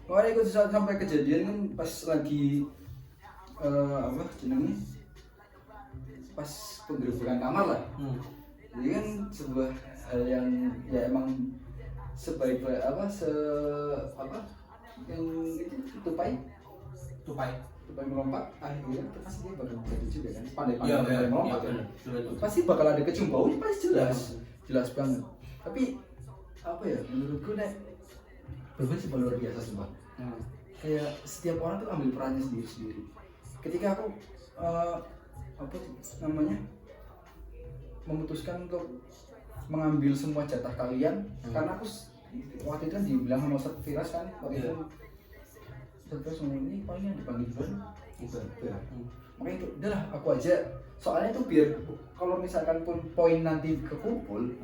Makanya aku sampai kejadian kan pas lagi apa jenenge pas penggerbekan kamar lah. Jadi kan sebuah hal yang ya emang sebaik-baik apa yang itu tupai melompat akhirnya pasti dia bakal jadi juga kan pandai melompat kan pasti bakal ada kecium baunya pasti jelas banget. Tapi apa ya menurutku nek berbeda sih luar biasa sumpah. Kayak setiap orang tuh ambil perannya sendiri. Ketika aku apa namanya memutuskan untuk mengambil semua jatah kalian karena aku waktu itu kan dibilang sama Ustadz Firas kan waktu itu Ustadz Firas ini paling yang dipanggil duluan itu ya. Makanya itu udahlah aku aja soalnya itu biar kalau misalkan pun poin nanti kekumpul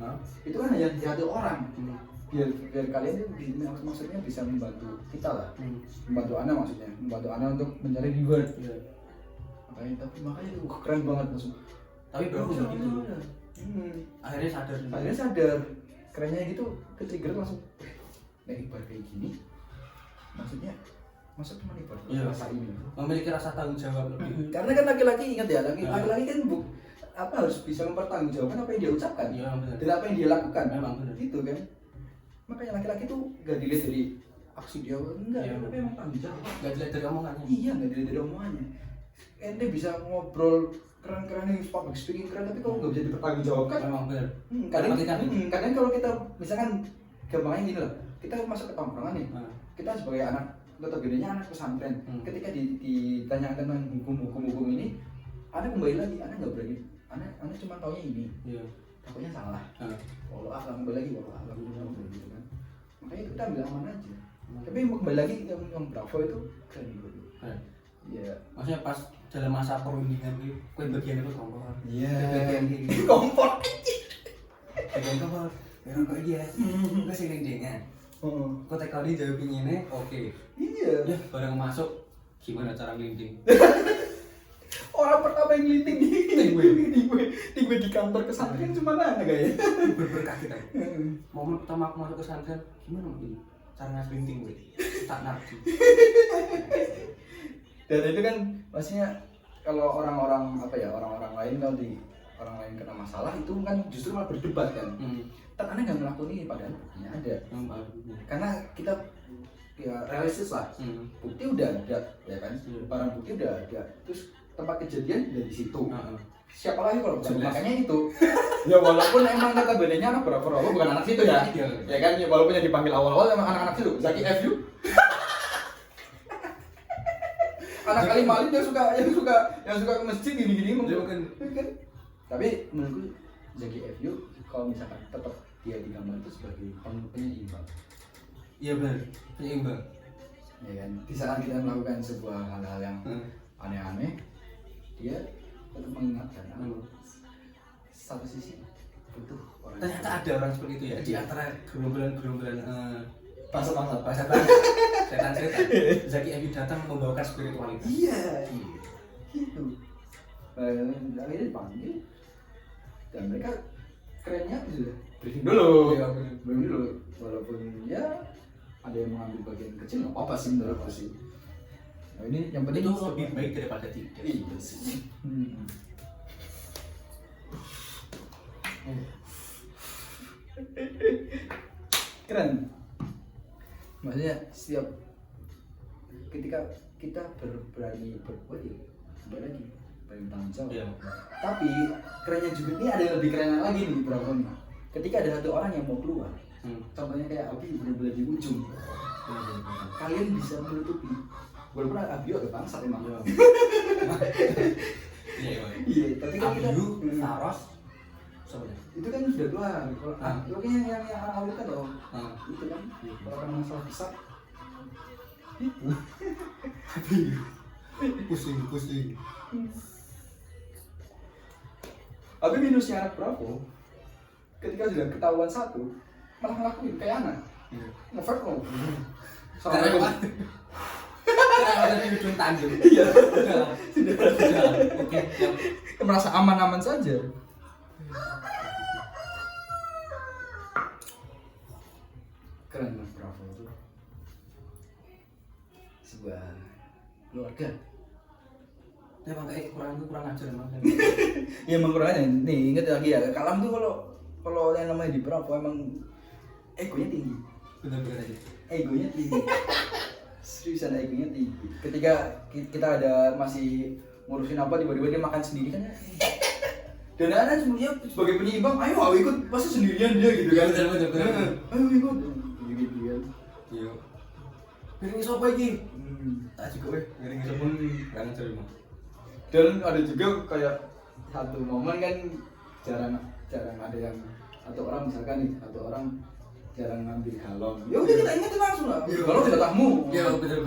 itu kan hanya satu orang biar kalian itu maksudnya bisa membantu kita lah membantu Ana untuk mencari reward makanya itu keren banget maksud. Tapi bro udah gitu akhirnya sadar kerennya gitu ke trigger langsung Iqbal kayak gini maksudnya cuma Iqbal rasa ini memiliki rasa tanggung jawab lebih karena kan laki-laki ingat ya laki-laki kan harus bisa mempertanggungjawabkan apa yang dia ucapkan dan apa yang dia lakukan memang benar gitu kan. Makanya laki-laki tuh gak dilihat dari aksi dia enggak tapi emang tanggung jawab gak dilihat dari omongannya gak dilihat dari omongannya. Ente bisa ngobrol keren-keren yang public speaking keren tapi kalau nggak bisa dipertanggungjawabkan memang benar kadang kalau kita misalkan gampangnya gini lah kita masuk ke tongkrongan nih kita sebagai anak notabene anak pesantren ketika ditanyakan tentang hukum ini anak kembali lagi anak nggak berani anak cuma taunya ini takutnya salah walau alam kembali lagi walau alam gitu kan makanya kita ambil aman aja tapi kembali lagi yang Bravo itu keren gitu ya maksudnya pas dalam masa perundingan itu kue bagian itu kompor bagian kompor bagian kompor ya kok iya gue sih dengan kok tekali jawab ini oke ya barang masuk gimana cara ngelinting orang pertama yang ngelinting di gue di kantor pesantren cuma Ana kayaknya berkaget aja momen pertama aku masuk pesantren gimana mungkin cara ngelinting gue tak ngerti. Dan itu kan maksudnya kalau orang-orang lain kalau di orang lain kena masalah itu kan justru malah berdebat kan. Kan aneh nggak ngelakuin ini padahal buktinya ada. Karena kita ya realistis lah. Bukti udah ada ya kan. Barang bukti udah ada. Terus tempat kejadian dari situ. Siapa lagi kalau bukan makanya itu. Ya walaupun emang kata bedanya anak berapa bukan anak situ ya. Ya kan walaupun yang dipanggil awal-awal emang anak-anak situ. Zaki FU. Anak kali Malin yang suka ke masjid gini-gini kan. Tapi menurutku Zaki FU kalau misalkan tetap dia digambar itu sebagai penyeimbang. Iya benar, penyeimbang. Ya kan. Di saat kita melakukan sebuah hal-hal yang aneh-aneh, dia tetap mengingatkan. Satu sisi butuh orang. Ternyata ada orang seperti itu ya di antara gerombolan bangsa setan Zaki FU datang membawakan spiritualitas. Iya gitu. Akhirnya dipanggil dan mereka kerennya sudah briefing dulu walaupun ya ada yang mengambil bagian kecil nggak apa-apa sih menurutku sih. Nah ini yang penting itu lebih baik daripada tidak. Iya sih. Keren. Maksudnya setiap ketika kita berani berbuat ya berani tanggung jawab. Tapi kerennya juga ini ada yang lebih keren lagi nih berapa nih. Ketika ada satu orang yang mau keluar, contohnya kayak Abi benar-benar di ujung, kalian bisa menutupi. Walaupun Abi agak bangsat emang. Iya. Tapi kan kita Saros, itu kan sudah keluar. Kalau yang awal itu dong, itu kan orang masalah besar. pusing. Tapi minusnya anak Bravo, ketika sudah ketahuan satu, malah ngelakuin kayak anak. Ngefek loh. Karena ada di ujung tanduk. Iya. Sudah. Oke. Merasa aman-aman saja. Keren Mas Bravo itu. sebuah keluarga. Emang kayak kurang ajar emang. Ya emang kurang ajar. Nih inget lagi ya, Kalam tuh kalau yang namanya di Bravo emang egonya tinggi. Bener-bener aja. Egonya tinggi. Seriusan egonya tinggi. Ketika kita ada masih ngurusin apa tiba-tiba dia makan sendiri kan. Dan anak sebenarnya sebagai penyeimbang, ayo ikut, masa sendirian dia gitu kan? Bener. Ayo ikut, gitu kan? Iya. Piring sopo iki? Tak juga weh, piring sopo? Kurang ajar emang. Dan ada juga kayak satu momen kan jarang ada yang atau orang misalkan nih atau orang jarang ngambil galon. Ya udah kita ingetin langsung lah. Galon jatahmu. Iya betul.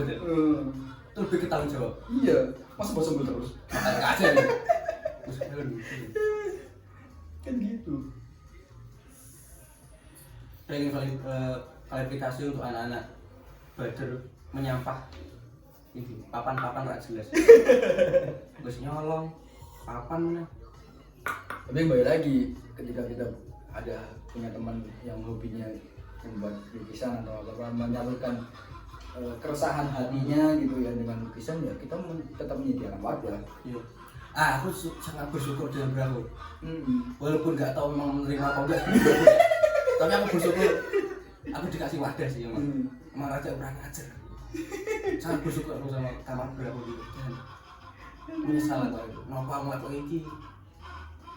Itu lebih ke tanggung jawab. Iya, masa bosan terus. Enggak aja. Kan gitu. Pengen klarifikasi untuk anak-anak bader menyampah ini papan-papan gak jelas. Terus nyolong papan. Tapi kembali lagi ketika kita ada punya teman yang hobinya membuat lukisan atau apa menyalurkan keresahan hatinya gitu ya dengan lukisan, ya kita tetap menyediakan wadah. Iya. Aku sangat bersyukur dengan Bravo. Walaupun nggak tahu memang menerima apa enggak, tapi aku bersyukur aku dikasih wadah sih emang. Emang raja kurang ajar. Sangat bersyukur aku sama kamar Bravo gitu. Dan menyesal aku itu. Napa ngelakuin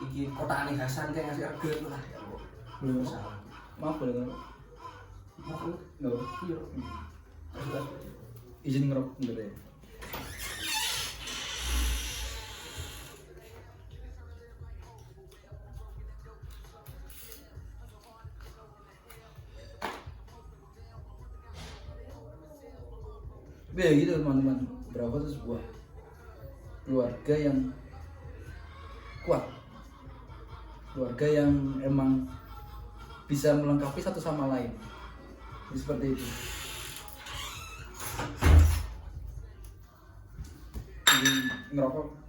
iki kota aneh Hasan kayak ngasih harga lah ya Allah. Belum salah. Maaf boleh Maaf. nggak? Iya. Izin ngerok bener ya. Tapi ya gitu teman-teman, Bravo itu sebuah keluarga yang kuat, keluarga yang emang bisa melengkapi satu sama lain. Jadi seperti itu. Jadi ngerokok.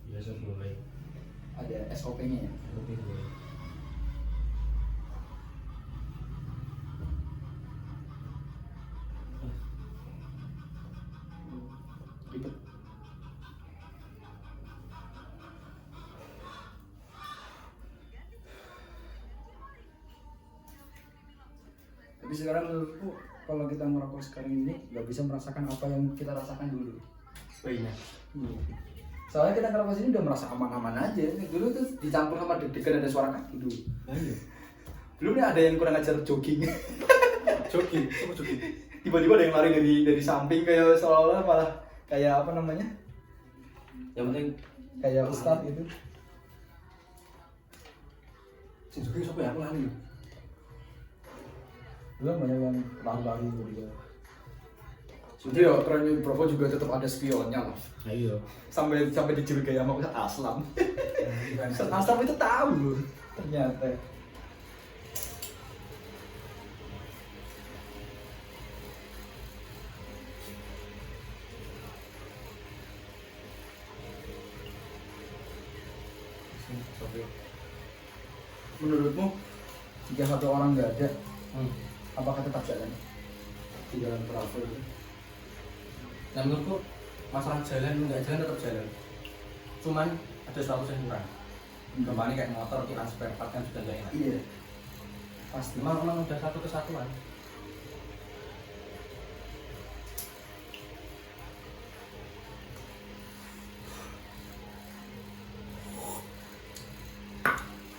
Biasa boleh. Ada SOP-nya ya. Lebih boleh. Ribet. Tapi sekarang menurutku kalau kita merokok sekarang ini nggak bisa merasakan apa yang kita rasakan dulu. Banyak. Soalnya kita ngerokok sini udah merasa aman-aman aja. Dulu tuh dicampur sama deg-degan ada suara kaki dulu. Belum nih ada yang kurang ajar jogging. Jogging, apa jogging? Tiba-tiba ada yang lari dari samping kayak seolah-olah malah kayak apa namanya? Yang penting Kayak ustadz gitu. si jogging siapa ya aku lari. Belum banyak yang lari-lari juga. Jadi ya keren Bravo juga tetap ada spionnya lah. Ayo. Sampai dicurigai sama Ustadz Aslam. Ustadz Aslam itu tahu loh ternyata. Menurutmu jika satu orang nggak ada, apakah tetap jalan di jalan Bravo itu? Nah menurutku masalah jalan nggak jalan tetap jalan. Cuman ada sesuatu yang kurang. Kembali kayak motor kita spare part kan sudah nggak enak. Iya, pasti. Memang udah satu kesatuan.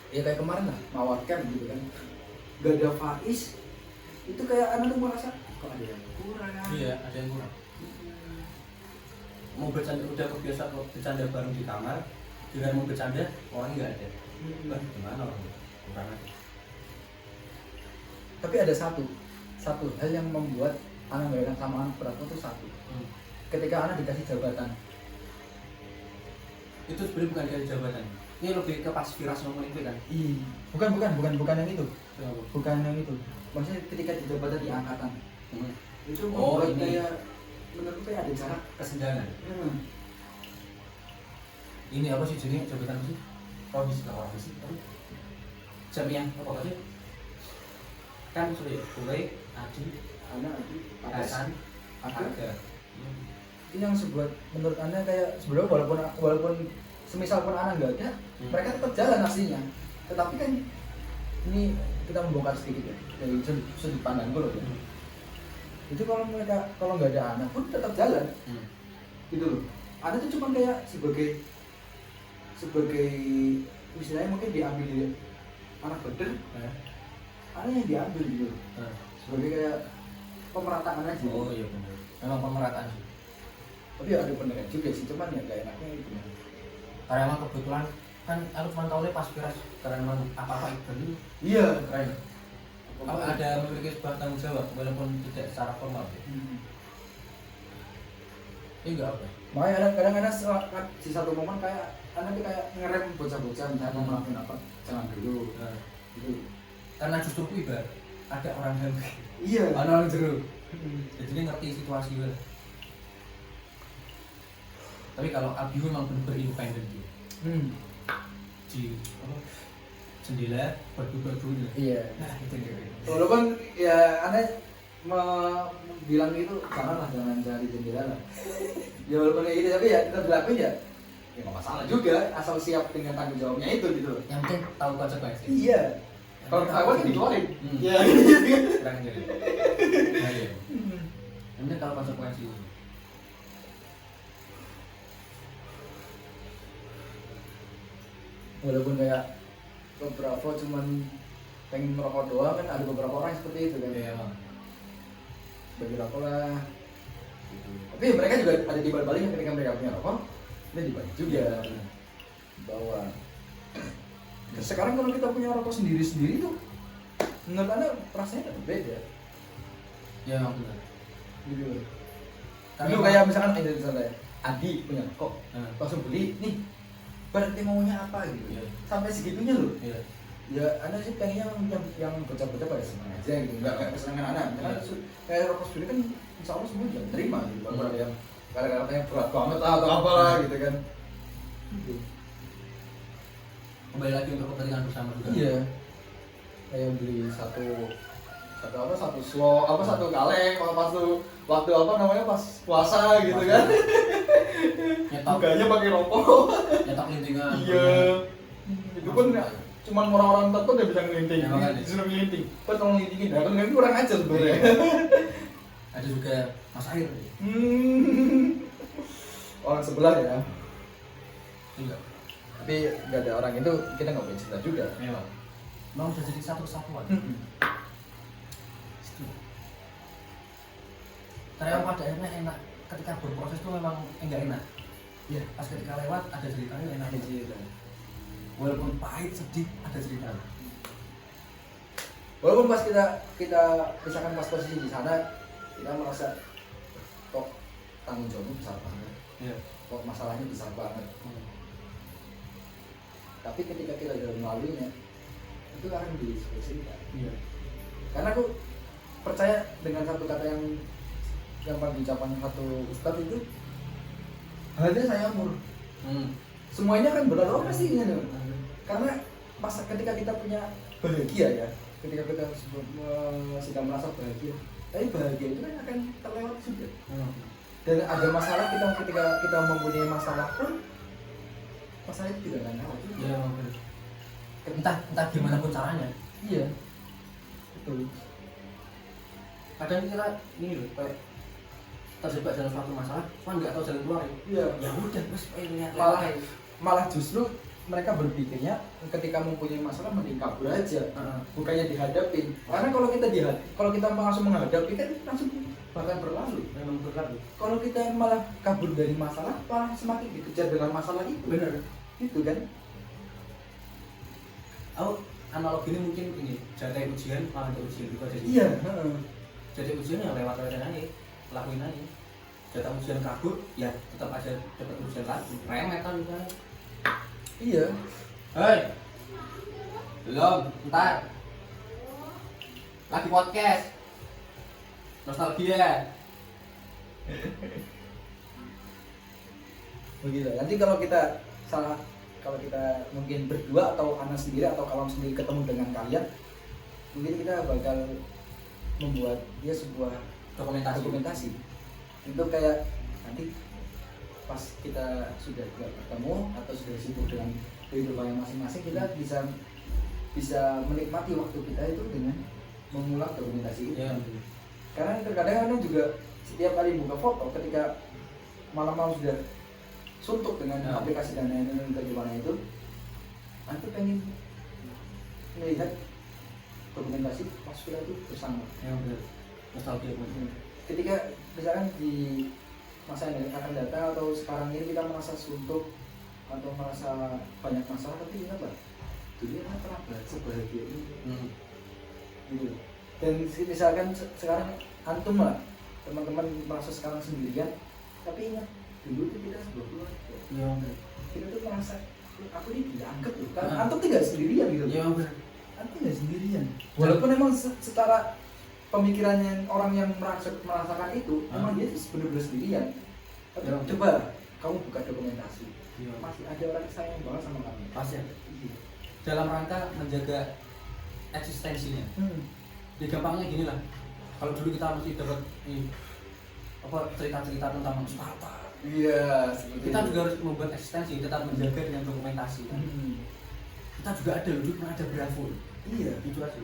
Ya kayak kemarin lah, Mawar Camp gitu kan. Gak ada Faiz, itu kayak anak tuh merasa kok ada yang kurang. Iya, ada yang kurang. Mau bercanda udah kebiasa kok bercanda bareng di kamar, dengan mau bercanda orang nggak ada. Bah, gimana orang kurang aja. Tapi ada satu hal yang membuat anak gak enak sama anak Bravo itu satu. Ketika anak dikasih jabatan, Itu sebenarnya bukan dari jabatan. ini lebih ke pas Viras ngomong itu kan. Bukan yang itu. Kenapa? Bukan yang itu. Maksudnya ketika di jabatan di angkatan. Itu Oh, membuat ini. kayak menurutku kayak ada jarak. Kesenjangan. Ini apa sih jenis jabatan sih? Oh di sekolah apa sih? Siapa yang apa sih? Kan sudah Bulai, Adi, Anak Hasan, ada. Aga. Itu yang sebuat menurut anda kayak sebenarnya walaupun semisal pun anak nggak ada, mereka tetap jalan aslinya. Tetapi kan ini kita membongkar sedikit ya dari sudut pandangku loh ya. Itu kalau nggak ada anak pun tetap jalan, gitu loh. Anak itu cuma kayak sebagai istilahnya mungkin diambil dari anak bener, anak yang diambil gitu loh. Sebagai kayak pemerataan aja. Oh iya benar. Memang pemerataan sih. Tapi ya ada beneran juga sih, cuman ya gak enaknya itu. Karena emang kebetulan kan aku cuma tahunya pas Viras karena memang apa-apa itu. Iya, keren. Ada memiliki sebuah tanggung jawab walaupun tidak secara formal. Ini enggak apa. Makanya kadang-kadang di satu momen kayak anak tuh kayak ngerem bocah-bocah misalnya mau ngelakuin apa, jangan dulu. Gitu. Karena justru ibarat ada orang yang Iya. ada orang jeru. Jadi dia ngerti situasi gue. Tapi kalau Abi memang benar-benar independen gitu. Di jendela berdua-dua. Iya. Nah itu dia. Walaupun ya aneh bilang itu jangan cari jendela lah. Ya walaupun kayak gitu tapi ya kita dilakuin ya nggak masalah juga asal siap dengan tanggung jawabnya itu gitu. Yang penting tahu konsekuensi. Iya. Kalau ketahuan kan dikeluarin. Iya. Kurang jadi. Nah, iya. Yang penting tahu konsekuensi. Walaupun kayak beberapa cuman pengen merokok doang kan ada beberapa orang yang seperti itu kan. Iya bang. Bagi rokok lah. Gitu. Tapi mereka juga ada di balik-baliknya ketika mereka punya rokok, mereka dibagi juga. Bahwa sekarang kalau kita punya rokok sendiri-sendiri tuh menurut anda rasanya berbeda. Iya bang benar. Gitu. Karena Dulu kayak misalkan ada misalnya Adi punya rokok, Hmm. langsung beli nih. Berarti maunya apa gitu. Iya. Sampai segitunya loh. Iya. Ya, anda sih pengennya yang bocah-bocah pada senang aja gitu, nggak kayak kesenangan anak. Karena kayak rokok sendiri kan insya Allah semua jangan terima gitu. Kalau ada yang kadang-kadang berat banget atau apalah gitu kan. Gitu. Kembali lagi untuk kepentingan bersama juga. Iya. Kayak beli satu slow, satu kaleng, pas tuh waktu apa namanya pas puasa gitu kan. Nyetok. Bukanya pakai rokok. Nyetok lintingan. Iya. Itu pun cuman orang-orang tertentu udah bisa ngelinting. Ya, makanya. Disuruh ngelinting. Kok tolong ngelintingin? Nah, kan ngelinting kurang ajar sebenarnya. Ada juga Mas Air. Orang sebelah ya. Iya. Tapi nggak ada orang itu kita nggak boleh cerita juga. Iya. Mau udah jadi satu kesatuan. Karena pada akhirnya enak. Ketika berproses tuh memang enggak enak. Iya. Pas ketika lewat ada ceritanya enak. Ada cerita. Walaupun pahit sedih ada cerita. Walaupun pas kita misalkan pas posisi di sana kita merasa kok tanggung jawabnya besar banget. Iya. Kok masalahnya besar banget. Tapi ketika kita sudah melaluinya itu akan menjadi sebuah cerita. Iya. Karena aku percaya dengan satu kata yang pernah diucapkan satu ustadz itu hanya saya umur. Semuanya kan berlalu pastinya dong. Karena pas ketika kita punya bahagia ya, ketika kita sedang merasa bahagia, tapi bahagia itu kan akan terlewat sudah. Dan ada masalah ketika kita mempunyai masalah pun masalah itu tidak akan lewat. Iya. Entah gimana pun caranya. Iya. Betul. Kadang kita ini loh kayak terjebak dalam suatu masalah, cuma nggak tahu jalan keluar. Iya. Ya udah, terus lihat malah justru mereka berpikirnya ketika mempunyai masalah mending kabur aja, bukannya dihadapin. Karena kalau kita langsung menghadapi kan langsung bakal berlalu. memang berlalu. Kalau kita malah kabur dari masalah, malah semakin dikejar dengan masalah itu. Benar. Itu kan? Aku analogi ini mungkin ini jatah ujian malah ada ujian juga jadi. Iya. Jadi ujian yang lewat aja, lakuin aja. Jatah ujian kabur, ya tetap aja dapat ujian lagi. Remeh kan misalnya. Iya. Hei. Belum, ntar. Lagi podcast. Nostalgia. Begitu. Nanti kalau kita mungkin berdua atau anak sendiri atau kalau sendiri ketemu dengan kalian, mungkin kita bakal membuat dia sebuah dokumentasi. Itu kayak nanti pas kita sudah bertemu atau sudah sibuk dengan kehidupan masing-masing, kita bisa menikmati waktu kita itu dengan mengulang dokumentasi itu. Ya. Karena terkadang juga setiap kali buka foto ketika malam-malam sudah suntuk dengan aplikasi dan lain-lain kehidupannya itu, nanti pengen melihat dokumentasi pas kita itu bersama. Ya benar. Nostalgia. Ketika misalkan di masa yang akan datang atau sekarang ini kita merasa suntuk atau merasa banyak masalah, tapi ingat lah, dunia kan pernah sebahagia ini. Gitu. Dan misalkan sekarang antum lah, teman-teman merasa sekarang sendirian, tapi ingat dulu itu kita sebuah keluarga. Ya. Kita tuh merasa aku ini dianggap loh, kan antum tidak sendirian gitu. Ya benar. Antum tidak sendirian. Walaupun emang secara pemikirannya orang yang merasakan itu, memang dia benar-benar sendirian. Tapi coba kamu buka dokumentasi, masih ada orang yang sayang banget sama kamu. Pasti ada. Dalam rangka menjaga eksistensinya. Ya gampangnya gini lah. Kalau dulu kita mesti dapat cerita-cerita tentang Sparta. Iya, Kita juga harus membuat eksistensi, tetap menjaga dengan dokumentasi. Kita juga ada dulu pernah ada Bravo. Iya, Itu aja.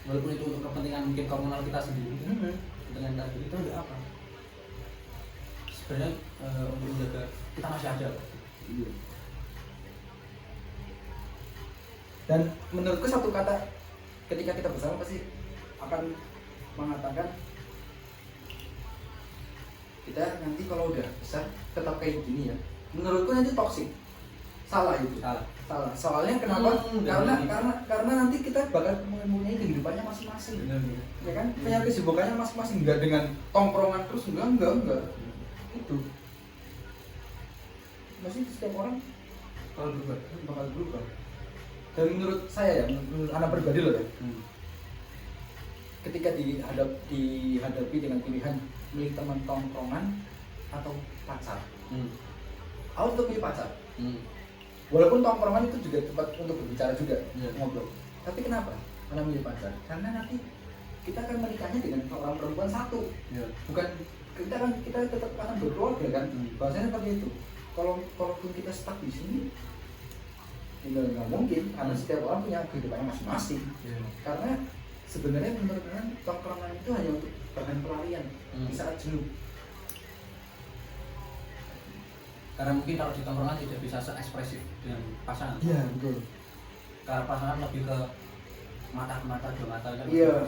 Walaupun itu untuk kepentingan mungkin komunal kita sendiri, kepentingan kita sendiri, itu enggak apa. Sebenarnya untuk menjaga kita masih ada. Iya. Dan menurutku satu kata ketika kita bersama pasti akan mengatakan kita nanti kalau udah besar tetap kayak gini ya. Menurutku nanti toksik. Salah itu. Salah. Soalnya kenapa? Karena nanti kita bakal mempunyai kehidupannya masing-masing. Ya kan? Punya kesibukannya masing-masing, enggak dengan tongkrongan terus, enggak. Itu. Masih setiap orang bakal berubah. Dan menurut saya ya, menurut anak pribadi loh ya. Ketika dihadapi dengan pilihan milih teman tongkrongan atau pacar, aku tetap pilih pacar. Walaupun tongkrongan itu juga tempat untuk berbicara juga, ngobrol. Tapi kenapa? Karena milih pacar. Karena nanti kita akan menikahnya dengan orang perempuan satu. Bukan kita tetap akan berkeluarga kan. Bahasanya seperti itu. Kalaupun kita stuck di sini, nggak mungkin, karena setiap orang punya kehidupannya masing-masing. Karena sebenarnya menurut kalian tongkrongan itu hanya untuk bahan pelarian di saat jenuh. Karena mungkin kalau di tongkrongan tidak bisa se-ekspresif dengan pasangan. Iya, betul. Karena pasangan lebih ke mata ke mata, dua mata kan. Iya.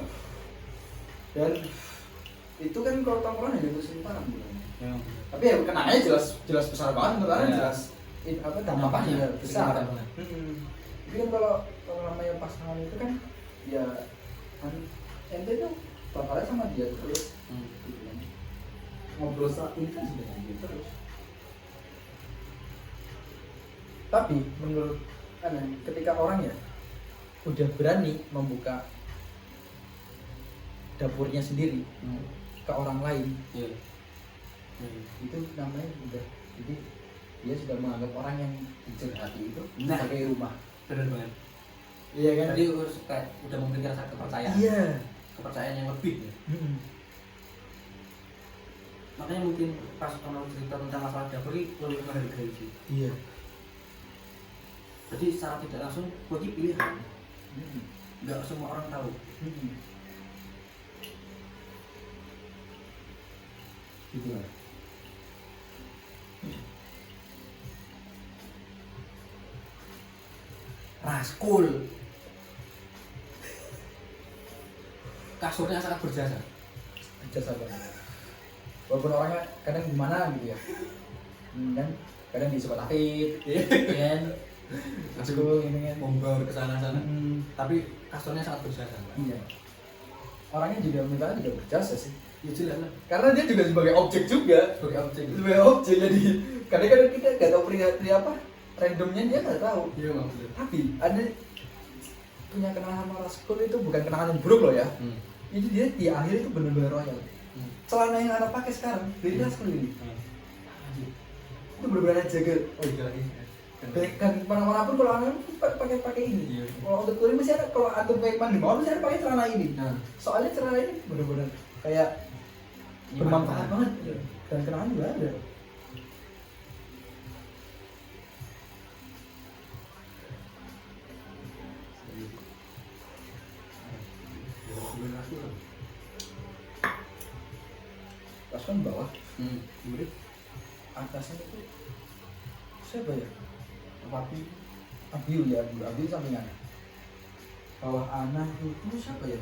Dan itu kan kalau tongkrongan hanya untuk sementara bukan. Tapi ya kenanya jelas besar banget, jelas dampaknya besar. Tapi kan kalau namanya pasangan itu kan ya ente tuh bakalnya sama dia terus. Gitu kan. Ngobrol saat ini kan sudah lanjut terus. Tapi menurut ketika orang ya udah berani membuka dapurnya sendiri ke orang lain, itu namanya udah, jadi dia sudah menganggap orang yang dicurhati itu sebagai rumah. Benar banget. Iya kan? Jadi kayak udah memiliki rasa kepercayaan. Iya. Kepercayaan yang lebih. Makanya mungkin pas kalau cerita tentang masalah dapur ini lebih menghargai sih. Iya. Jadi secara tidak langsung bagi pilihan. Nggak semua orang tahu. Gitu lah. Raskul. Kasurnya sangat berjasa. Berjasa banget. Walaupun orangnya kadang gimana gitu ya. Dan kadang disuka takut, kan? Raskul ini kan membawa ke sana-sana. Tapi kasurnya sangat berjasa. Iya. Orangnya juga minta juga berjasa sih. Ya jelas lah. Karena dia juga sebagai objek juga. Sebagai objek. Sebagai objek, jadi kadang-kadang kita nggak tahu peringatan apa. randomnya dia nggak tahu. Iya bang. Tapi ada punya kenangan sama Raskol itu bukan kenangan yang buruk loh ya. Itu dia di akhir itu benar-benar royal. Celana yang anak pakai sekarang dari Raskol ini. Itu benar-benar jaga. Oh iya lagi. Kan mana-mana pun kalau anak pakai ini. Iya. Kalau untuk kulit masih ada, kalau antum pakai mandi mau masih ada pakai celana ini. Nah. Soalnya celana ini benar-benar kayak bermanfaat banget. Dan kenangan juga ada. Pas kan bawah, atasnya itu siapa ya? Papi. Abiu ya, Abiu sampingan. Bawah anak itu siapa ya?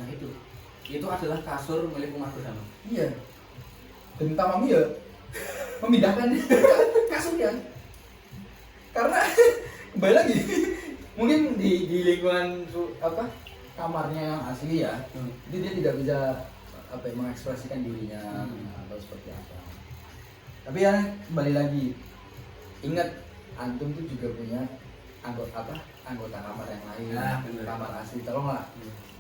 Nah itu adalah kasur milik rumah bersama. Iya. Dan minta mami ya memindahkan kasurnya. Karena kembali lagi mungkin di lingkungan kamarnya yang asli ya, jadi dia tidak bisa mengekspresikan dirinya atau seperti apa. Tapi ya kembali lagi, ingat antum tuh juga punya anggota kamar yang lain, kamar asli. Tolonglah,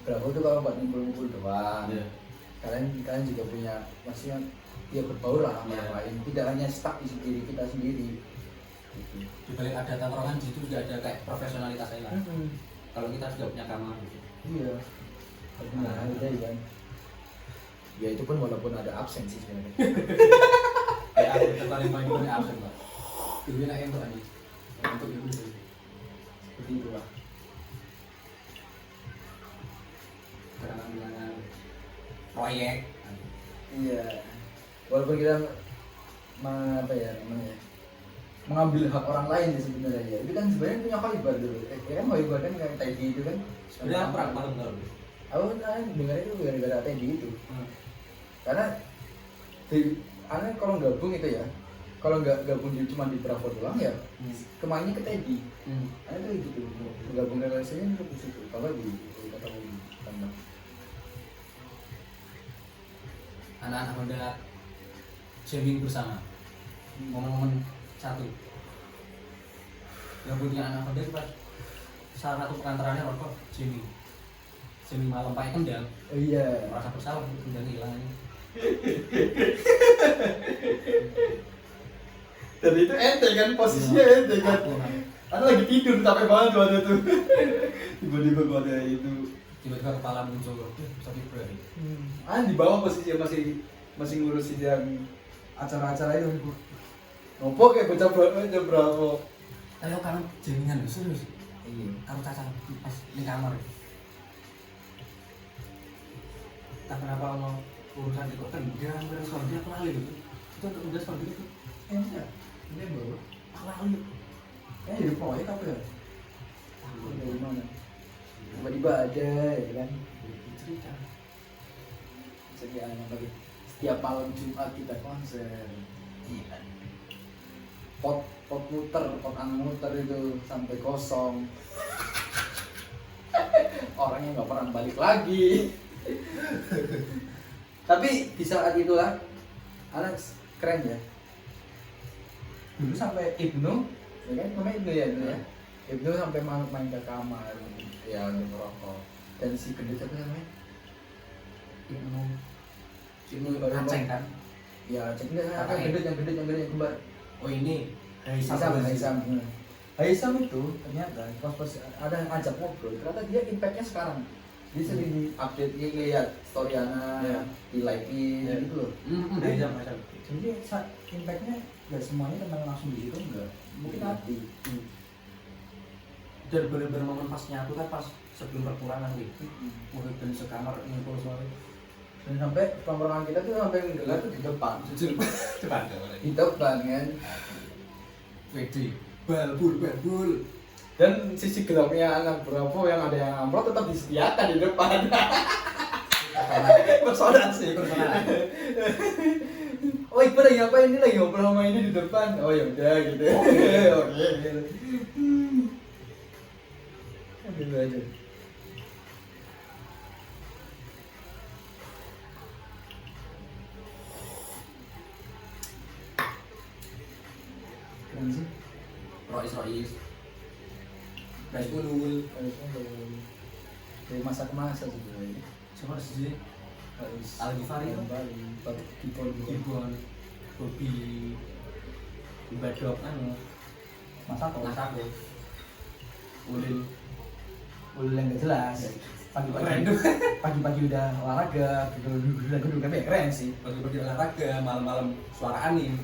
berapa tuh kalau buat ngumpul-ngumpul doang. Kalian juga punya, maksudnya ya berbaur lah sama yang lain, tidak hanya stuck di diri kita sendiri. Gitu. Di balik ada tawuran di situ juga ada kayak profesionalitasnya lah. Kalau kita sudah punya kamar gitu. Iya. Ada kan. Ya itu pun walaupun ada absen sih sebenarnya. Kayak aku terpaling paling punya absen pak. Dulu enak yang tuh aja. Untuk itu Seperti itu lah. Karena proyek. Iya. Walaupun kita mengambil hak orang lain sih sebenarnya ya. Itu kan sebenarnya punya Khoibar dulu. Kan Khoibar kan kayak Teddy itu kan. Sebenarnya perang paham nggak? Aku kan dengar itu gara-gara Teddy itu. Karena kalau gabung itu ya, kalau nggak gabung cuma di Bravo doang ya, kemainnya ke Teddy. Itu gitu. Gabung relasinya itu di situ. Kalau di ketemu di Tambang. Anak-anak Honda jamming bersama. Momen-momen satu. Gabungnya anak Honda itu pas salah satu pengantarannya rokok jamming. Jamming malam pakai kendang. Oh iya. Merasa bersalah kendang hilang ini. Dan itu ente kan, posisinya ente kan. Ada lagi tidur sampai banget tuh ada tuh. Tiba-tiba gua ada itu. Tiba-tiba kepala muncul, sakit berani. Di bawah posisinya masih ngurusin yang acara-acara itu. Ngopo kayak bocah Bravo. Ayo kan jaringan serius. Iya. Kalau caca pas di kamar. Tak kenapa mau urusan itu kan dia merespon dia pelali gitu. Itu untuk merespon gitu. Iya. Ini baru. Pelali. Di proyek apa ya? Tahu dari mana? Tiba-tiba ada ya kan. Cerita. Sediaan lagi. Setiap malam Jumat kita konser. Iya. Pot muter itu sampai kosong. Orangnya nggak pernah balik lagi. Tapi di saat itulah Alex keren ya. Dulu sampai Ibnu, ya kan namanya Ibnu ya dulu ya. Ibnu sampai main ke kamar, ya untuk merokok. Dan si gendut apa namanya? Ibnu Aceng kan? Ya Aceng gendut yang kembar. Oh ini Haisam itu ternyata pas ada yang ajak ngobrol, ternyata dia impactnya sekarang. Dia sering di update, dia lihat story anak, di like-in gitu loh. Haisam. Jadi impactnya nggak semuanya tentang langsung di situ, enggak. Mungkin hati. Dan bener-bener momen pasnya aku kan pas sebelum perpulangan gitu. Mungkin dan sekamar ngumpul soalnya. Dan sampai tongkrongan kita tuh sampai nggelar tuh di depan. Depan Di depan kan. Wedi, balbul. Dan sisi gelapnya anak Bravo yang ada yang amplop tetap disediakan di depan. Persona sih. Oh Iqbal lagi ngapain, ini lagi ngobrol sama ini di depan. Oh ya udah gitu. Oke. Gitu aja. Keren sih. Rolls Royce. Price unggul. Dari masa ke masa sebenarnya. Siapa sih? Al Ghifari, Gibbon, Bobby, Badok, Masako. Ulin Yang nggak jelas. Pagi-pagi udah olahraga, duduk kami keren sih. Pagi-pagi olahraga, malam-malam suara anim.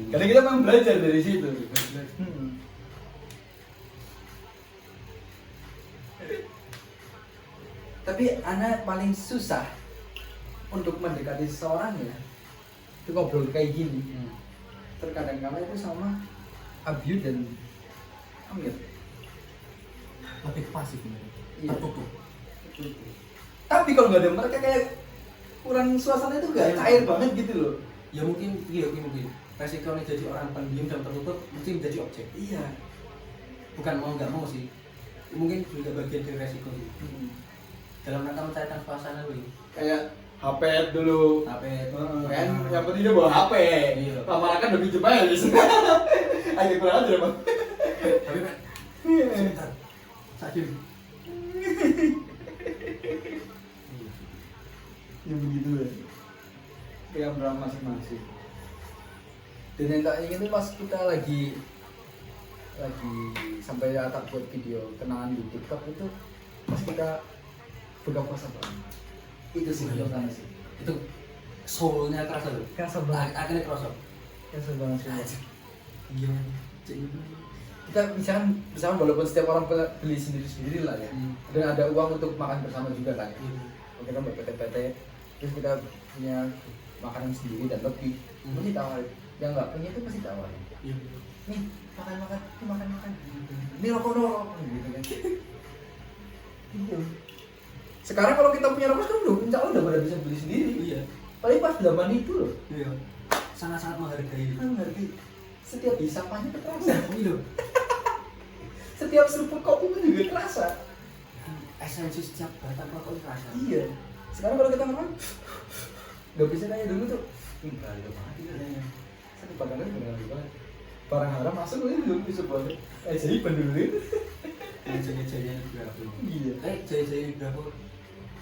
Karena kita memang belajar dari situ. Tapi anak paling susah untuk mendekati seseorang ya itu ngobrol kayak gini. Terkadang kala itu sama Abiu dan Amir Lebih ke pasif mereka. Iya. Tertutup. Tapi kalau nggak ada mereka kayak kurang suasana itu nggak cair banget gitu loh. Ya mungkin mungkin resikonya jadi orang pendiam dan tertutup mesti menjadi objek. Iya. Bukan mau nggak mau sih, mungkin juga bagian dari resiko sih. Dalam rangka mencairkan suasana dulu. Kayak HP dulu. HP Kan yang penting dia bawa HP. Iya. Lama kan lebih cepat ya guys. Agak kurang aja bang. Tapi kan sebentar. Sakit. Ya begitu ya. Kayak drama masing-masing. Dan yang tak ingin itu pas kita lagi sampai tak buat video kenangan di TikTok itu pas kita buka puasa bareng. Itu sih suasana sih. Itu soulnya kerasa loh. Kerasa banget. Akhirnya kerasa. Kerasa banget sih. Iya. Kita misalkan walaupun setiap orang beli sendiri-sendiri lah ya. Dan ada uang untuk makan bersama juga kan. Kita kan PT-PT terus kita punya makanan sendiri dan lebih masih tawarin. Yang nggak punya itu masih tawarin. Nih makan. Ini rokok gitu kan. Gitu. Sekarang kalau kita punya rokok kan insya Allah udah pada bisa beli sendiri. Iya. Paling pas zaman itu loh. Iya. Sangat-sangat menghargai. Setiap hisapannya terasa. Iya. Setiap seruput kopi pun juga terasa. Esensi setiap batang rokok terasa. Iya. Sekarang kalau kita makan nggak bisa kayak dulu tuh. Enggak ada banget. Satu padangan benar banget. Barang haram masuk itu bisa banget. Jadi pendulu itu. Jaya-jaya berapa? Iya. Jaya-jaya berapa?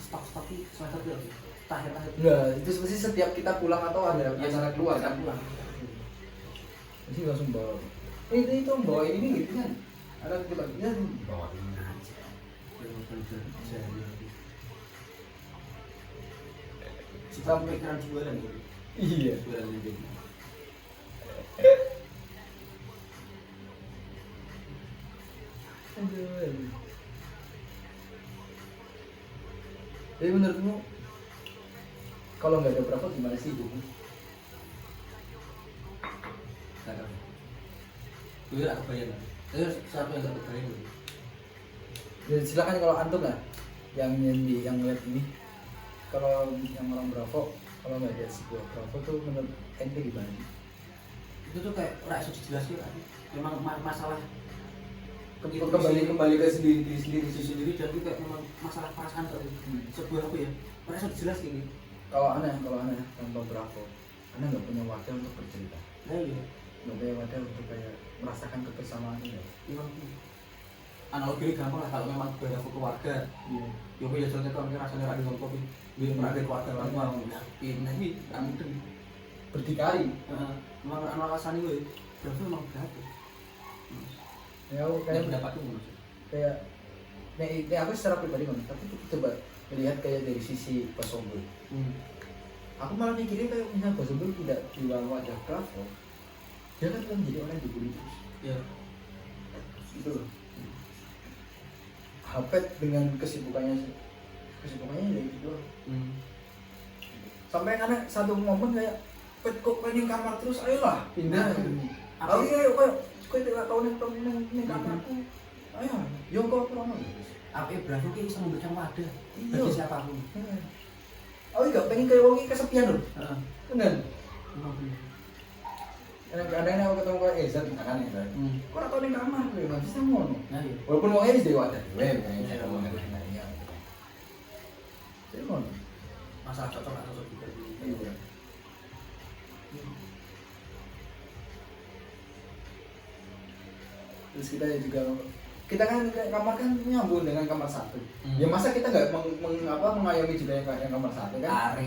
Stok itu semester berapa? Terakhir. Enggak, itu pasti setiap kita pulang atau ada acara keluar kan pulang. Jadi langsung bawa. Itu bawa ini gitu kan. Ada kita ya bawa ini aja. Sampai pikiran jualan gitu. Iya. Jualan lebih. Jadi menurutmu kalau nggak ada berapa gimana sih hidupmu? Nggak tahu. Gue nggak kebayang. Terus siapa yang nggak kebayang? Ya, silakan kalau antum lah yang lihat ini. Kalau yang orang Bravo, kalau nggak ada sebuah Bravo tuh menurut ente gimana? Itu tuh kayak nggak bisa dijelasin kan? Memang masalah kembali ke sendiri dan itu kayak memang masalah perasaan tuh sebuah apa ya? Merasa dijelasin ini. Kalau aneh tanpa Bravo, aneh nggak punya wadah untuk bercerita. Nah iya. Nggak punya wadah untuk kayak merasakan kebersamaan ini. Memang analogi gampang lah kalau memang berada keluarga. Iya. Yo ya contohnya kalau rasanya ada ngomong kopi, dia berada keluarga orang tua yakin, tapi nggak mungkin. Berdikari. Memang alasan itu, berarti memang berapa? Ya aku kayak pendapat itu kayak aku secara pribadi kan, tapi coba melihat kayak dari sisi Pak Sombul. Aku malah mikirin kayak misalnya Pak Sombul tidak di wadah Bravo, dia kan menjadi orang yang dibully terus. Iya. Gitu loh. Hapet dengan kesibukannya ya gitu. Sampai karena satu momen kayak pet kok pengen kamar terus, ayolah pindah. Aku kayak tidak tahu nih kamarku. Ayo, yo kok promo. Aku Bravo ki bisa memberikan wadah Iya. bagi siapapun. Aku gak pengen kayak wong kesepian loh. Bener. Kadang-kadang aku ketemu kayak Ezat misalkan ya kan. Kok ora tau ning kamar kowe nggak bisa ngono. Nah iya. Walaupun wongnya wis dewa wadah. Saya ngomong nanya. Jadi ngono. Masalah cocok atau cocok juga. Iya. Terus kita kan kamar kan nyambung dengan kamar satu. Ya masa kita nggak mengayomi juga yang kamar satu kan?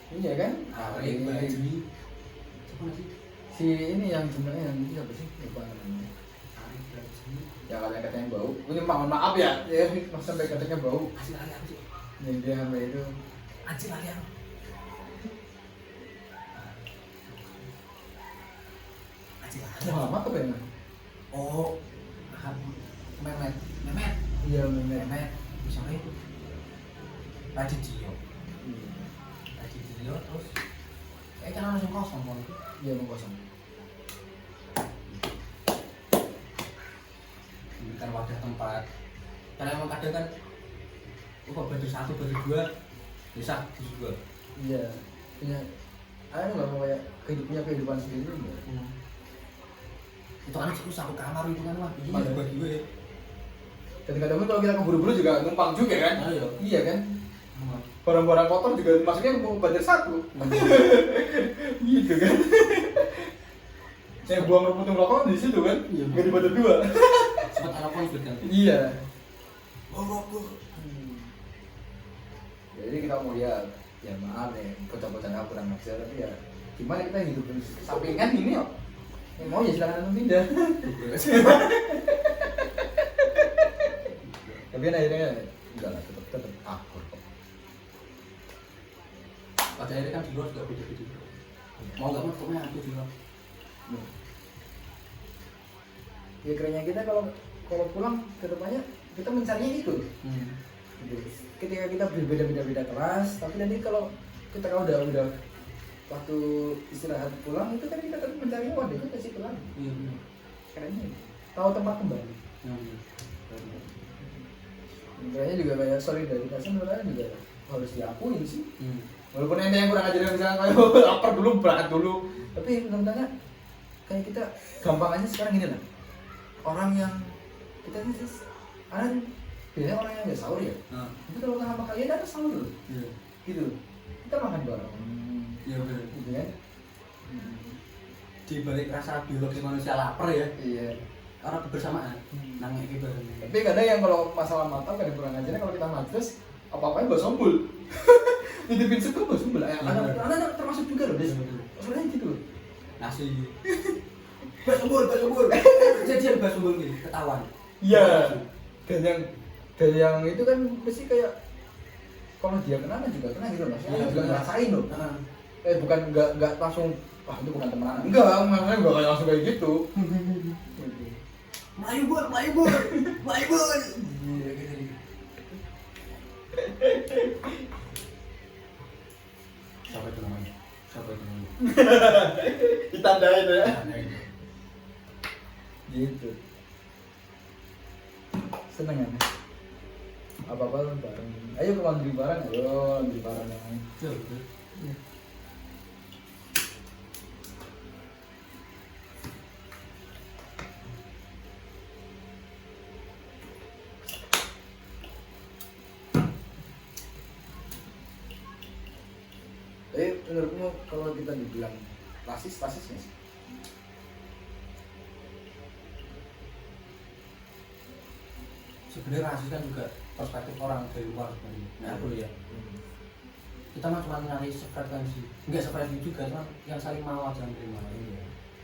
Iya kan? Si ini yang sebenarnya yang siapa sih? Lupa namanya. Ya kalian katanya bau. Ini mohon maaf ya, sampai katanya bau. Kasih lari apa sih? Yang dia sampai itu. Anjing lari apa? Anjing lari. Muhammad apa ya? Oh, Mehmet. Iya Mehmet. Misalnya itu Radityo terus kan langsung kosong kan itu. Iya mau kosong. Bukan wadah tempat. Karena emang kadang kan baru satu, baru dua bisa dua. Iya. Punya nggak mau kayak kehidupan sendiri enggak? Itu kan satu kamar itu kan mah. Iya. Bagi gue. Kadang-kadang kalau kita keburu-buru juga numpang juga kan? Iya kan? Barang-barang kotor juga masuknya mau banjir satu. Gitu kan? Saya buang puntung rokok di situ kan? Iya. Nggak dibantu dua. Sempat ada konflik kan? Iya. Rokok. Jadi kita mau ya maaf ya, bocah-bocah nggak kurang ajar tapi ya gimana kita hidup sampingan ini kok? Mau ya silakan pindah. Tapi kan akhirnya enggak lah, tetap akur kok. Pada akhirnya kan di luar juga beda-beda. Mau nggak mau pokoknya aku di luar. Ya kerennya kita kalau pulang ke rumahnya kita mencarinya itu. Gitu. Ketika kita berbeda-beda kelas, tapi nanti kalau kita udah waktu istirahat pulang itu kan kita tetap mencari wadah itu kasih pulang. Iya. Kerennya tahu tempat kembali. Kayaknya juga kayak solidaritasnya menurutnya juga harus diakuin sih. Walaupun ente yang kurang ajar misalnya kayak lapar dulu berangkat dulu, tapi menurutnya kayak kita gampang aja sekarang gini lah. Orang yang kita ini biasanya orang yang nggak sahur ya. Tapi kalau sama kalian ada sahur loh. Gitu. Kita makan bareng. Iya benar. Gitu kan? Di balik rasa biologi manusia lapar ya. Iya. Karena kebersamaan. Nangis bareng. Tapi kadang yang kalau masalah mata kadang kurang ajarnya kalau kita majlis apa-apanya mbak sombul. Nitipin suka mbak sombul. Anak termasuk juga loh des. Soalnya gitu. Nasi. Mbak sombul. Kejadian mbak sombul nih ketahuan. Iya. Dan yang itu kan pasti kayak kalau dia kena juga kena gitu loh. Saya juga ngerasain loh. Bukan nggak langsung wah itu bukan teman. Enggak, maksudnya enggak kayak langsung kayak gitu. Melayu bur. Iya gitu. Siapa itu namanya? Ditandain ya. Gitu. Seneng kan? Apa-apa bareng. Ayo ke laundry bareng, Betul. Iya. Menurutmu kalau kita dibilang rasis nggak sih? Sebenarnya rasis kan juga perspektif orang dari luar sebenarnya. Nah aku ya. Kita mah cuma nyari frekuensi, enggak frekuensi juga, cuma yang saling mau aja menerima.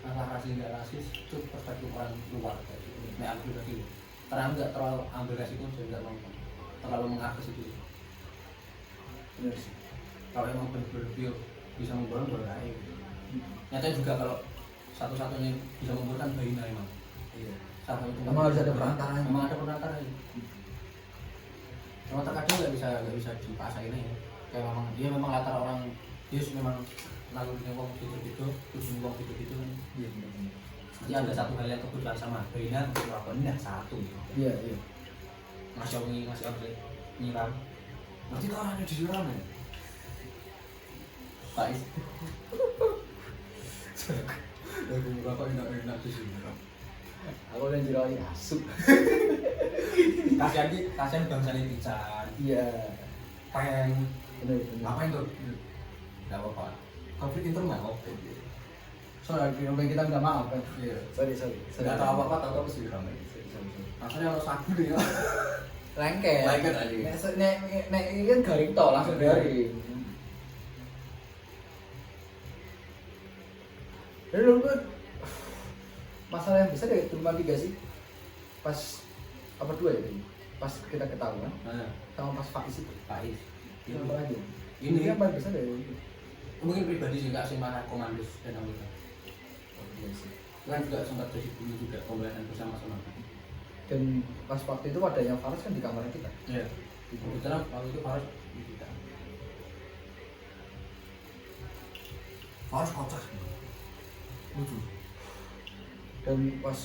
Masalah rasis nggak rasis itu perspektif orang luar. Nah aku juga gitu. Karena nggak terlalu ambil resiko dan nggak mau terlalu mengakses itu. Benar sih. Kalau emang benar-benar bisa memborong boleh aja. Nyatanya juga kalau satu-satunya bisa memborong kan Baina emang. Iya. Memang harus ada perantara. Memang ada perantara. Cuma terkadang nggak bisa dipaksain ya. Kayak memang latar orang dia memang lalunya wong gitu-gitu, tujuan wong gitu-gitu kan. Iya benar. Jadi ada satu hal yang kebetulan sama Baina, enggak satu. Iya. Masya Allah nyiram. Nanti tuh orangnya disiram ya. Pais. Aku berapa enak disiram. Aku udah jirawi asup. Kasihan bangsa netizen. Iya. Pengen Benar. ngapain tuh? Enggak apa-apa. Konflik internal. Soalnya kita minta maaf kan. Iya. Sorry. Enggak tahu apa-apa, tahu sih ramai. Rasanya kalau sabu nih ya. Lengket. Lengket aja. Nek ini kan garing tol langsung garing. Jadi dulu kan masalah yang besar ya cuma 3 sih. Pas apa 2 ya tadi? Pas kita ketahuan sama pas Faiz itu. Faiz. Ini apa lagi? Ini yang paling besar ya itu. Mungkin pribadi sih nggak sih marah komandos dan anggota. Oh, iya sih. Kan juga sempat terjadi dulu juga pembahasan bersama-sama. Dan pas waktu itu adanya Faras kan di kamar kita. Iya. Kebetulan waktu itu Faras di kita. Faras kocak. Lucu. Dan pas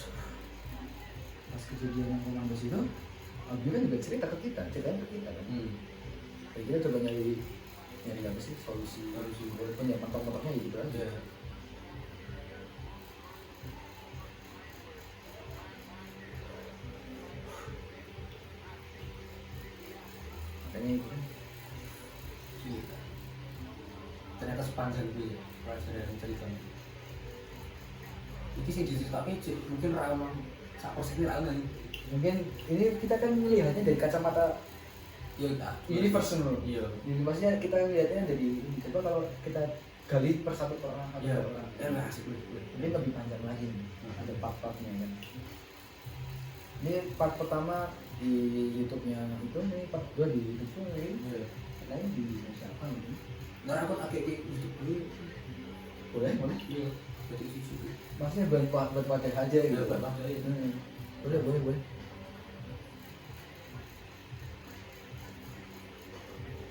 kejadian yang komandos itu, Abi kan juga cerita ke kita kan. Kayak kita coba nyari apa sih solusi walaupun ya mentok-mentoknya gitu aja. Iya. Makanya itu kan. Cerita. Ternyata sepanjang itu ya pelajaran ceritanya. Ini sih diceritakan mungkin ramah siapa sih ramah nih. Mungkin ini kita kan melihatnya dari kacamata universal. Iya. Jadi maksudnya kita lihatnya dari ini. Coba kalau kita gali per satu orang atau Iya. per orang. Enak asik Ini lebih panjang lagi nih. Ada part-partnya kan. Ini part pertama di YouTube-nya itu, ini part 2 di YouTube ini. Iya. Lain di siapa ini? Nah aku agak kayak dulu. Boleh? Iya. Jadi sisi. Maksudnya buat wadah aja gitu. Iya, buat wadah, iya. Boleh.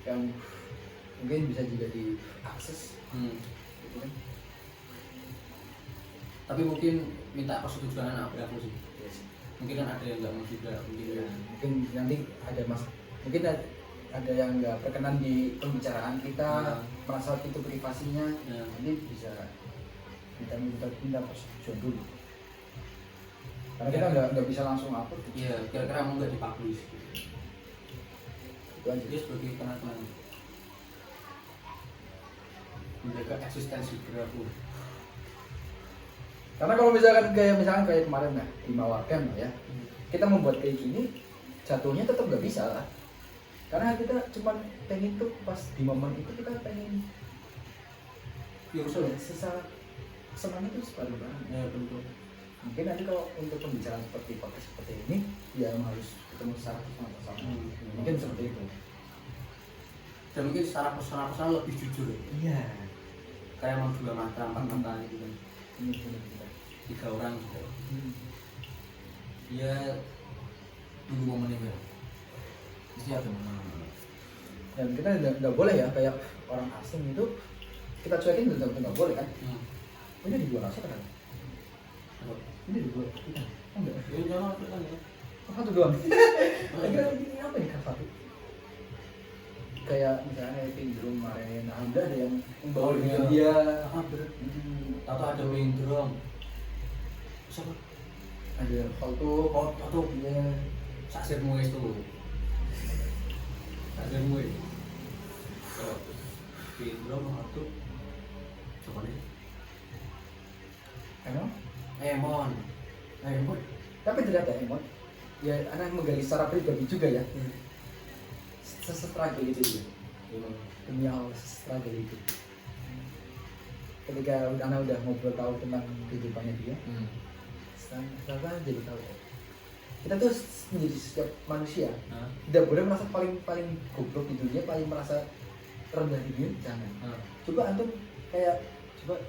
Yang mungkin bisa juga diakses gitu kan. Tapi mungkin minta persetujuan anak berapa sih? Iya sih. Mungkin kan ada yang nggak mau juga mungkin Ya, ya. mungkin nanti ada mungkin ada yang nggak berkenan di pembicaraan kita, merasa itu privasinya, nanti bisa minta persetujuan dulu. Karena kita nggak bisa langsung upload. Iya, kira-kira mau nggak dipublish? Itu aja. Dia sebagai penonton menjaga eksistensi berapa? Karena kalau misalkan kayak kemarin lah di Mawakam ya, kita membuat kayak gini, jatuhnya tetap nggak bisa lah. Karena kita cuma pengen tuh pas di momen itu kita pengen Ya usul. sesaat senang itu sekali banget. Ya betul. Mungkin nanti kalau untuk pembicaraan seperti ini, ya harus ketemu secara personal. Mungkin seperti itu. Dan mungkin secara personal lebih jujur. Iya. Kayak mau 2 mata, 4 mata gitu kan. Ini kita. 3 orang gitu. Ya tunggu momennya ya. Mesti ada momen. Dan kita nggak boleh ya kayak orang asing itu kita cuekin betul nggak boleh kan? Ini dijual asal kan? Ini dijual kita. Oh, enggak. Ya jangan kan ya. Satu doang. Kira ini apa nih kan satu? Kayak misalnya Pindrum kemarin, ada yang membawa dengan dia. Atau ada Mindrong. Siapa? Ada foto, dia. Saksir Muis tuh. Saksir Muis. Mindrong atau siapa nih? Emon. Emon. Tapi ternyata Emon, ya anak menggali secara pribadi juga ya. Sestruggle itu dia. Demi Allah, sestruggle itu. Ketika anak udah ngobrol tahu tentang kehidupannya dia, setelah jadi tahu. Kita tuh menjadi setiap manusia tidak boleh merasa paling goblok di dunia, paling merasa rendah di dunia, jangan. Coba antum kayak coba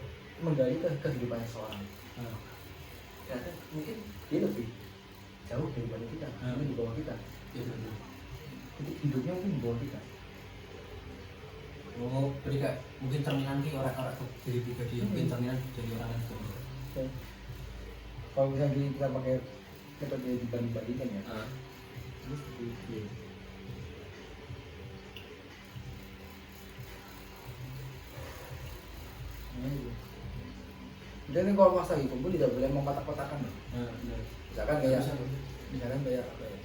menggali kehidupannya seorang. Ternyata mungkin dia lebih jauh daripada kita, mungkin di bawah kita. Hidupnya mungkin di bawah kita. Oh, jadi kayak mungkin cerminan ki orang-orang dari pribadi, mungkin cerminan dari orang yang berbeda. Kalau misalnya kita pakai metode dibanding-bandingkan ya, ini seperti itu. Jadi kalau pas lagi kumpul tidak boleh mau kotak-kotakan. Misalkan kayak apa ya?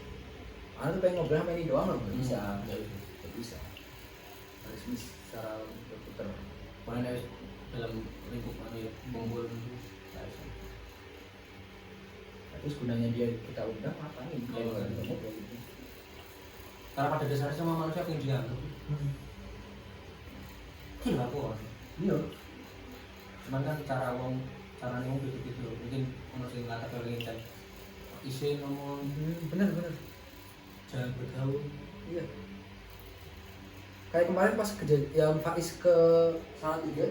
Anu pengen ngobrol sama ini doang loh, nggak bisa. Nggak bisa. Harus secara berputar. Pokoknya dalam lingkup kumpul ada terus gunanya dia kita undang apa nih kalau nggak ada ngobrol gitu. Karena pada dasarnya sama manusia yang dianggap gila kok Iya. cuman kan cara ngomong gitu mungkin orang sing latar belakang isi ngomong Bener. jangan bergaul. Iya. Kayak kemarin pas kejadian yang Faiz ke Salatiga,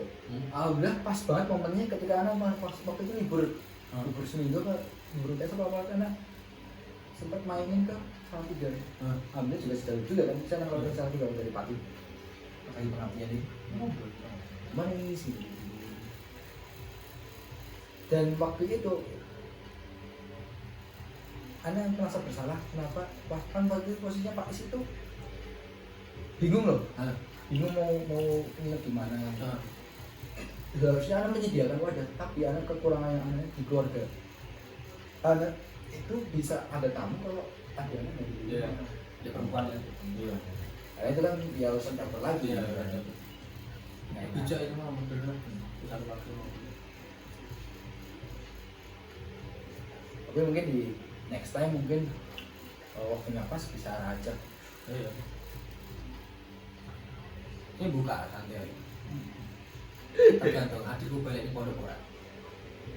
alhamdulillah pas banget momennya ketika anak pas waktu itu libur seminggu ke libur besok apa karena sempat mainin ke Salatiga. Alhamdulillah juga sudah lucu ya kan saya kalau ke Salatiga dari Pati. Makanya pengabdian itu ngobrol. Gimana ini sih? Dan waktu itu Ana merasa bersalah kenapa bahkan waktu itu posisinya Pak Is itu bingung loh, bingung mau nginep di mana. Harusnya Ana menyediakan wadah, tapi Ana kekurangan yang Ana di keluarga. Ana itu bisa ada tamu kalau ada Ana dari rumah. Dia perempuan ya. Iya. Nah, itu kan ya urusan campur lagi. Iya. Nah, Bijak itu mah bener satu waktu. tapi mungkin di next time mungkin waktunya pas bisa ajak. Iya. Ini buka santai. Tergantung adikku balik di pondok ora.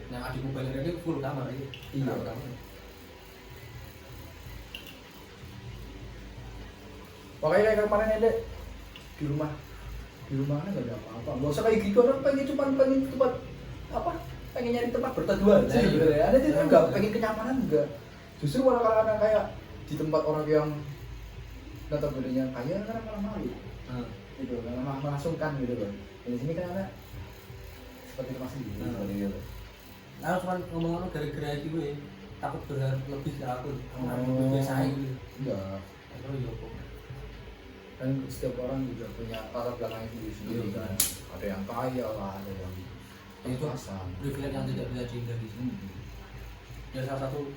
Yang adikku balik ini full kamar ini. Iya. Kamar. Makanya kayak kemarin ada di rumah nggak ada apa-apa. Nggak usah kayak gitu, orang pengen tempat apa? Pengen nyari tempat berteduh aja gitu ya. Ada juga nggak pengen kenyamanan juga. Justru kalau anak kayak di tempat orang yang notabene kaya kan malah malu. Gitu, malah sungkan gitu loh. Di sini kan anak seperti itu masih gitu. Seperti itu. Nah, cuma ngomong-ngomong gara-gara itu ya, takut berharap lebih ke aku. Aku biasa gitu. Enggak. Terus ya kok. Kan setiap orang juga punya latar belakang sendiri kan. Ada yang kaya lah, ada yang itu pasan. privilege yang tidak bisa dihindari. Ya salah satu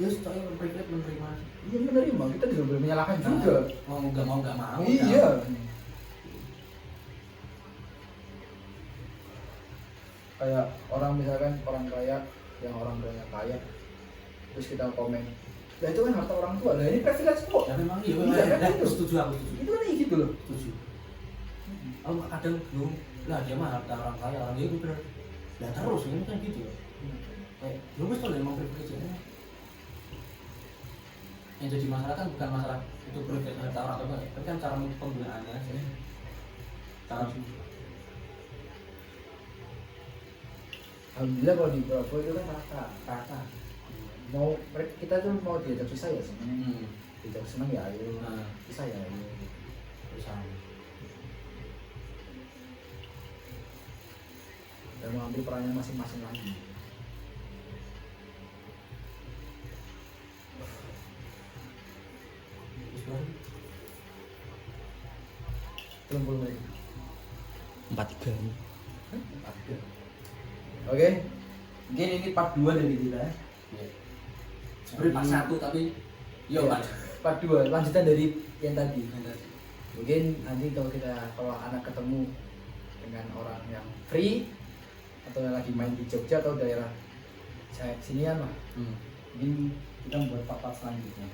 ya saya privilege menerima. Iya menerima, kita juga boleh menyalahkan juga. Mau nggak mau. Iya. Kayak orang misalkan orang kaya, yang orang kaya, terus kita komen, ya itu kan harta orang tua, lah ini privilege kok. Ya memang iya, kan aku itu. setuju aku setuju. Itu kan kayak gitu loh. Setuju. Aku kadang belum lah dia mah harta orang kaya orang dia bener. Lah terus ini kan gitu ya. Kayak lu wis tuh emang privilege ini. Yang jadi masalah kan bukan masalah itu privilege harta orang tua, tapi kan cara penggunaannya aja. Cara Alhamdulillah kalau di Bravo itu kan rata. Mau kita tuh mau diajak susah ya sebenarnya. Diajak senang ya ayo. Susah ya ayo. usaha. Dan mengambil perannya masing-masing lagi. Belum lagi. 43. Oke, mungkin ini part 2 dari kita. Sebenarnya part 1 tapi Ya, part 2 lanjutan dari yang tadi. Mungkin nanti kalau anak ketemu dengan orang yang free atau yang lagi main di Jogja atau daerah sinian lah, mungkin kita membuat part selanjutnya.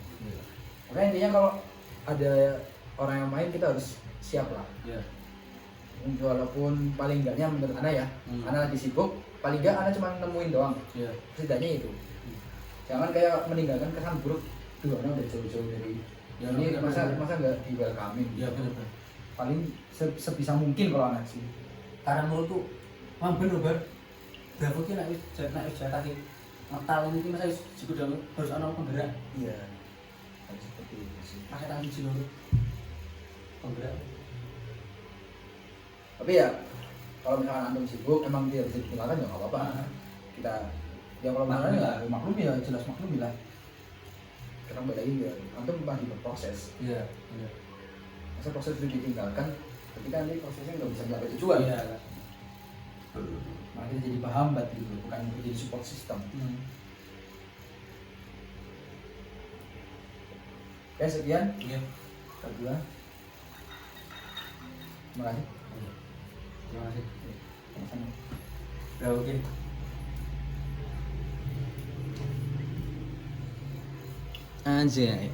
Makanya intinya kalau ada orang yang main kita harus siap lah. Walaupun paling enggaknya menurut Ana ya, Ana lagi sibuk, paling enggak Ana cuma nemuin doang. Setidaknya itu. Jangan kayak meninggalkan kesan buruk. Duh, Ana udah jauh-jauh dari ini masa nggak di welcoming. Ya benar. Paling sebisa mungkin kalau Ana sih. Karena menurutku memang bener bar. Bravo ki nek wis jatah ki metal ini masa juga harus ana penggerak. Iya. Harus seperti itu sih. Pakai tangan siji loro. Penggerak. Tapi ya kalau misalkan antum sibuk emang dia bisa ditinggalkan ya nggak apa-apa. Kita ya kalau misalnya ya maklum ya jelas maklum lah. Karena beda lagi ya antum masih berproses. Iya. Masa proses itu ditinggalkan ketika nanti prosesnya nggak bisa mencapai tujuan. Iya. Makanya jadi penghambat gitu, bukan jadi support system. Oke, sekian. Iya. Kedua. Terima kasih. Terima kasih. Sama-sama. Udah oke. Anjay.